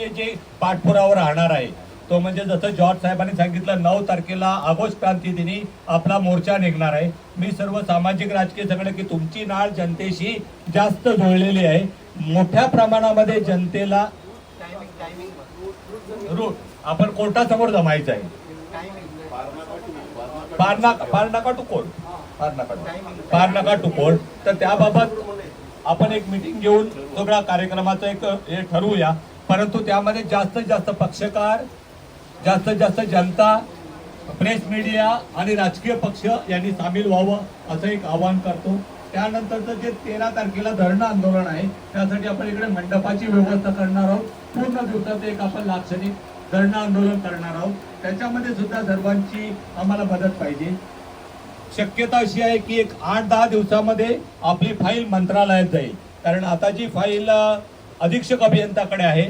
जे पाठपुरावा राहणार आहे तो म्हणजे जसं जॉर्ज साहेबांनी सांगितलं 9 तारखेला ऑगस्ट क्रांती दिनी आपला मोर्चा निघणार आहे। मी सर्व सामाजिक राजकीय सगळे की तुमची नाळ जनतेशी जास्त जुळलेली आहे, मोठ्या प्रमाणामध्ये जनतेला रूट आपण कोर्टासमोर जमायचं आहे। Parnaka to court, Parnaka to court. तर त्याबाबत आपण एक मीटिंग घेऊन सगळ्या कार्यक्रमाचं एक हे ठरवूया, परंतु त्यामध्ये जास्तीत जास्त पक्षकार, जास्तीत जास्त जनता, प्रेस मीडिया आणि राजकीय पक्ष यांनी सामील व्हावं असं एक आवाहन करतो। त्यानंतरचं जे 13 तारखेला धरणं आंदोलन आहे त्यासाठी आपण इकडे मंडपाची व्यवस्था करणार आहोत। पूर्ण दिवसात एक आपण लाक्षणिक धरणं आंदोलन करणार आहोत, त्याच्यामध्ये सुद्धा सर्वांची आम्हाला मदत पाहिजे। शक्यता अशी आहे की एक 8-10 दिवसामध्ये आपली फाईल मंत्रालयात जाईल, कारण आता जी फाईल अधीक्षक अभियंताकडे आहे